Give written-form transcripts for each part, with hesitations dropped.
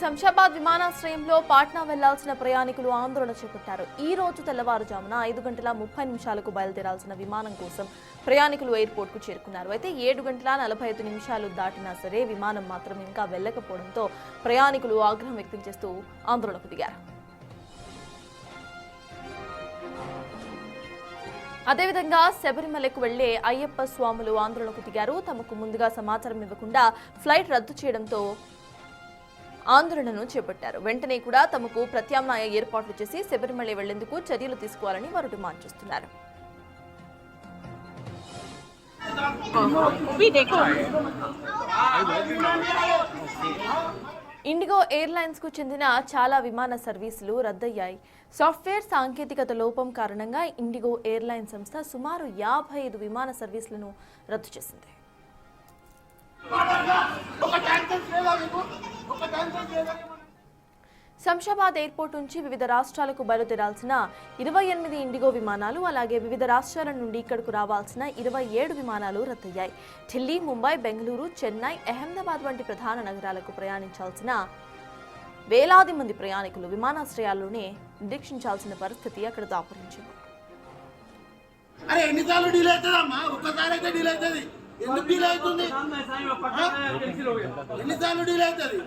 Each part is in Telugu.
శంషాబాద్ విమానాశ్రయంలో పాట్నా వెళ్లాల్సిన ప్రయాణికులు ఆందోళన చేపట్టారు. ఈ రోజు తెల్లవారుజామున 5:30 బయలుదేరాల్సిన విమానం కోసం ప్రయాణికులు ఎయిర్పోర్ట్ కు చేరుకున్నారు. అయితే 7:45 దాటినా సరే విమానం మాత్రం ఇంకా వెళ్లకపోవడంతో ప్రయాణికులు ఆగ్రహం వ్యక్తం చేస్తూ ఆందోళనకు దిగారు. అదేవిధంగా శబరిమలకు వెళ్లే అయ్యప్ప స్వాములు ఆందోళనకు దిగారు. తమకు ముందుగా సమాచారం ఇవ్వకుండా ఫ్లైట్ రద్దు చేయడంతో ఆందోళనను చేపట్టారు. వెంటనే కూడా తమకు ప్రత్యామ్నాయ ఏర్పాట్లు చేసి శబరిమల వెళ్లేందుకు చర్యలు తీసుకోవాలని వారు డిమాండ్ చేస్తున్నారు. ఇండిగో ఎయిర్లైన్స్ కు చెందిన చాలా విమాన సర్వీసులు రద్దయ్యాయి. సాఫ్ట్వేర్ సాంకేతికత లోపం కారణంగా ఇండిగో ఎయిర్లైన్ సంస్థ సుమారు 55 విమాన సర్వీసులను రద్దు చేసింది. శంషాబాద్ ఎయిర్పోర్ట్ నుంచి వివిధ రాష్ట్రాలకు బయలుదేరాల్సిన 28 ఇండిగో విమానాలు, అలాగే వివిధ రాష్ట్రాల నుండి ఇక్కడకు రావాల్సిన 27 విమానాలు రద్దయ్యాయి. ఢిల్లీ, ముంబై, బెంగళూరు, చెన్నై, అహ్మదాబాద్ వంటి ప్రధాన నగరాలకు ప్రయాణించాల్సిన వేలాది మంది ప్రయాణికులు విమానాశ్రయాల్లోనే నిరీక్షించాల్సిన పరిస్థితి అక్కడ దాపురించింది. ఎందుకు డీల్ అవుతుంది? ఎన్నిసార్లు డీల్ అవుతుంది?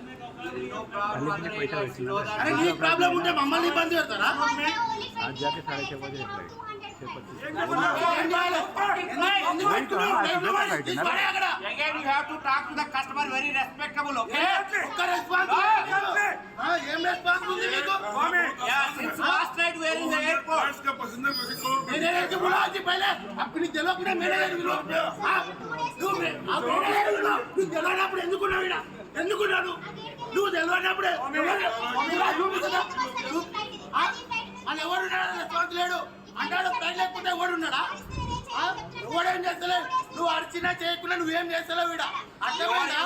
అరే నీ ప్రాబ్లం ఉంటే మమ్మల్ని ఇబ్బంది పెడతారా? ఎందుకున్నాడు నువ్వు తెలియనప్పుడే వాళ్ళు ఎవరున్నాడు రెస్పాన్స్ లేడు అంటాడు. ప్రైన్ లేకపోతే ఎవడున్నాడా? ఎవడేం చేస్తలేవు. నువ్వు అరిచినా చేయకుండా నువ్వేం చేస్తలేవు. వీడ అర్థమైందా?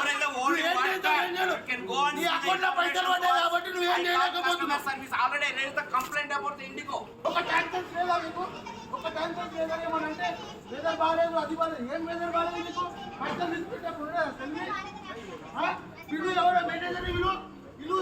నీ అకౌంట్ లో పైసలు పడ్డాయి కాబట్టి నువ్వేం చేయలేకపోతున్నావు. ఒక ట్యాక్సెస్ లేదా మీకు? ఒక ట్యాక్సెస్ లేదా ఏమనంటే వెదర్ బాగాలేదు, అది బాగాలేదు. ఏం వెదర్ బాగాలేదు నీకు? పైసలు తీసుకుంటే ఇల్లు ఎవరో మేనేజర్ ఇల్లు ఇల్లు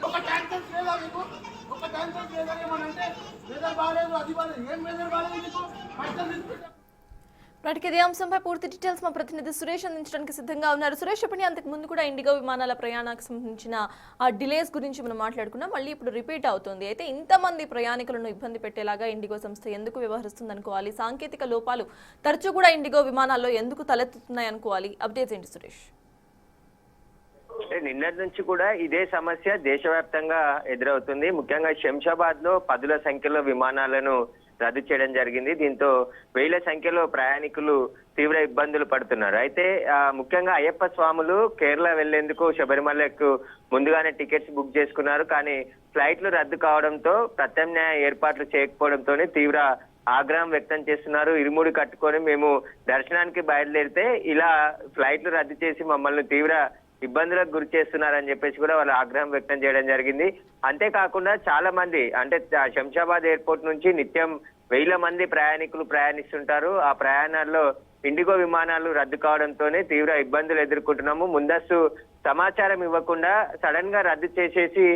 ఒక ట్యాక్సెస్ లేదా మీకు? ఒక ట్యాక్సెస్ లేదా ఏమనంటే వెదర్ బాగాలేదు, అది బాగాలేదు. ఏం వెదర్ బాగాలేదు నీకు? పైసలు తీసుకుంటే ఇదే అంశంపై పూర్తి డీటెయిల్స్ మా ప్రతినిధి సురేష్ అందించడానికి సిద్ధంగా ఉన్నారు. సురేష్, చెప్పండి, అంతకు ముందు కూడా ఇండిగో విమానాల ప్రయాణానికి సంబంధించిన ఆ డిలేస్ గురించి మనం మాట్లాడుకున్నాం. మళ్ళీ ఇప్పుడు రిపీట్ అవుతుంది. అయితే ఇంతమంది ప్రయాణికులను ఇబ్బంది పెట్టేలాగా ఇండిగో సంస్థ ఎందుకు వ్యవహరిస్తుంది అనుకోవాలి? సాంకేతిక లోపాలు తరచూ కూడా ఇండిగో విమానాల్లో ఎందుకు తలెత్తుతున్నాయి అనుకోవాలి? అప్డేట్స్ ఏంటి సురేష్? నిన్నటి నుంచి కూడా ఇదే సమస్య దేశవ్యాప్తంగా ఎదురవుతుంది. ముఖ్యంగా శంషాబాద్ లో 10ల సంఖ్యలో విమానాలను రద్దు చేయడం జరిగింది. దీంతో వేల సంఖ్యలో ప్రయాణికులు తీవ్ర ఇబ్బందులు పడుతున్నారు. అయితే ముఖ్యంగా అయ్యప్ప స్వాములు కేరళ వెళ్లేందుకు శబరిమలకు ముందుగానే టికెట్స్ బుక్ చేసుకున్నారు. కానీ ఫ్లైట్లు రద్దు కావడంతో ప్రత్యామ్నాయ ఏర్పాట్లు చేయకపోవడంతో తీవ్ర ఆగ్రహం వ్యక్తం చేస్తున్నారు. ఇరుముడి కట్టుకొని మేము దర్శనానికి బయలుదేరితే ఇలా ఫ్లైట్లు రద్దు చేసి మమ్మల్ని తీవ్ర ఇబ్బందులకు గురి చేస్తున్నారని చెప్పేసి కూడా వాళ్ళు ఆగ్రహం వ్యక్తం చేయడం జరిగింది. అంతేకాకుండా చాలా మంది అంటే శంషాబాద్ ఎయిర్పోర్ట్ నుంచి నిత్యం 1000 మంది ప్రయాణికులు ప్రయాణిస్తుంటారు. ఆ ప్రయాణాల్లో ఇండిగో విమానాలు రద్దు కావడంతోనే తీవ్ర ఇబ్బందులు ఎదుర్కొంటున్నాము. ముందస్తు సమాచారం ఇవ్వకుండా సడన్ గా రద్దు చేసేసి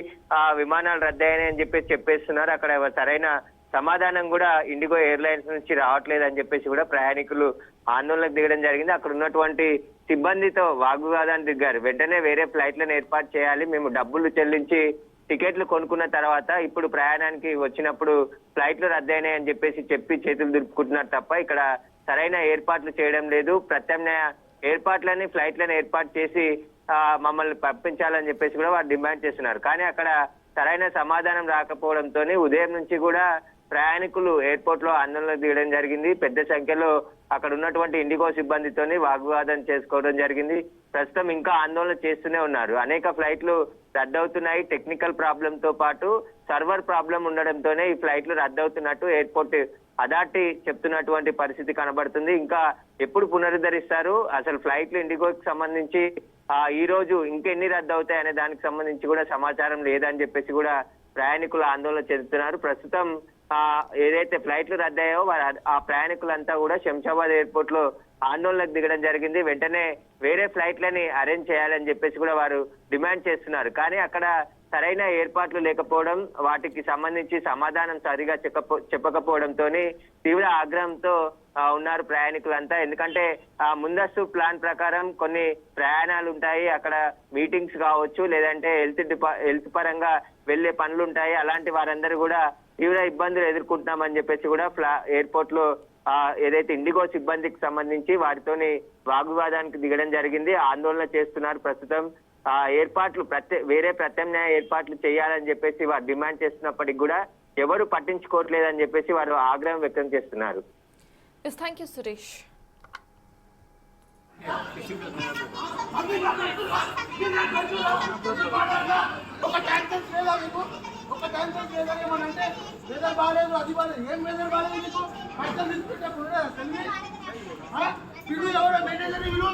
ఆ విమానాలు రద్దయ్యాయని చెప్పేస్తున్నారు. అక్కడ సరైన సమాధానం కూడా ఇండిగో ఎయిర్లైన్స్ నుంచి రావట్లేదు అని చెప్పేసి కూడా ప్రయాణికులు ఆందోళనకు దిగడం జరిగింది. అక్కడ ఉన్నటువంటి సిబ్బందితో వాగ్వివాదాన్ని దిగారు. వెంటనే వేరే ఫ్లైట్లను ఏర్పాటు చేయాలి, మేము డబ్బులు చెల్లించి టికెట్లు కొనుక్కున్న తర్వాత ఇప్పుడు ప్రయాణానికి వచ్చినప్పుడు ఫ్లైట్లు రద్దయినాయి అని చెప్పి చేతులు దులుపుకుంటున్నారు తప్ప ఇక్కడ సరైన ఏర్పాట్లు చేయడం లేదు. ప్రత్యామ్నాయ ఏర్పాట్లని ఫ్లైట్లను ఏర్పాటు చేసి మమ్మల్ని పంపించాలని చెప్పేసి కూడా వారు డిమాండ్ చేస్తున్నారు. కానీ అక్కడ సరైన సమాధానం రాకపోవడంతో ఉదయం నుంచి కూడా ప్రయాణికులు ఎయిర్పోర్ట్ లో ఆందోళన దిగడం జరిగింది. పెద్ద సంఖ్యలో అక్కడ ఉన్నటువంటి ఇండిగో సిబ్బందితోని వాగ్వాదం చేసుకోవడం జరిగింది. ప్రస్తుతం ఇంకా ఆందోళన చేస్తూనే ఉన్నారు. అనేక ఫ్లైట్లు రద్దవుతున్నాయి. టెక్నికల్ ప్రాబ్లం తో పాటు సర్వర్ ప్రాబ్లం ఉండడంతోనే ఈ ఫ్లైట్లు రద్దవుతున్నట్టు ఎయిర్పోర్ట్ అథారిటీ చెప్తున్నటువంటి పరిస్థితి కనబడుతుంది. ఇంకా ఎప్పుడు పునరుద్ధరిస్తారు, అసలు ఫ్లైట్లు ఇండిగోకి సంబంధించి ఈ రోజు ఇంకెన్ని రద్దు అవుతాయి అనే దానికి సంబంధించి కూడా సమాచారం లేదని చెప్పేసి కూడా ప్రయాణికులు ఆందోళన చెందుతున్నారు. ప్రస్తుతం ఏదైతే ఫ్లైట్లు రద్దయ్యాయో ఆ ప్రయాణికులంతా కూడా శంషాబాద్ ఎయిర్పోర్ట్ లో ఆందోళనకు దిగడం జరిగింది. వెంటనే వేరే ఫ్లైట్లని అరేంజ్ చేయాలని చెప్పేసి కూడా వారు డిమాండ్ చేస్తున్నారు. కానీ అక్కడ సరైన ఏర్పాట్లు లేకపోవడం, వాటికి సంబంధించి సమాధానం సరిగా చెప్పకపోవడంతో తీవ్ర ఆగ్రహంతో ఉన్నారు ప్రయాణికులంతా. ఎందుకంటే ముందస్తు ప్లాన్ ప్రకారం కొన్ని ప్రయాణాలు ఉంటాయి, అక్కడ మీటింగ్స్ కావచ్చు, లేదంటే హెల్త్ పరంగా వెళ్లే పనులు ఉంటాయి. అలాంటి వారందరూ కూడా తీవ్ర ఇబ్బందులు ఎదుర్కొంటున్నామని చెప్పేసి కూడా ఎయిర్పోర్ట్ లో ఏదైతే ఇండిగో సిబ్బందికి సంబంధించి వారితోని వాగ్వివాదానికి దిగడం జరిగింది. ఆందోళన చేస్తున్నారు. ప్రస్తుతం ఏర్పాట్లు వేరే ప్రత్యామ్నాయ ఏర్పాట్లు చేయాలని చెప్పేసి వారు డిమాండ్ చేస్తున్నప్పటికీ కూడా ఎవరు పట్టించుకోవట్లేదని చెప్పేసి వారు ఆగ్రహం వ్యక్తం చేస్తున్నారు. Thank you Suresh. ఒక ట్యాంకర్ లేదా మీకు ఒక ట్యాంకర్ లేదా ఏమనంటే వెదర్ బాగాలేదు, అది బాగాలేదు. ఏం వెదర్ బాగాలేదు మీకు? పైసలు తీసుకుంటే ఎవరో మేనేజర్ వీళ్ళు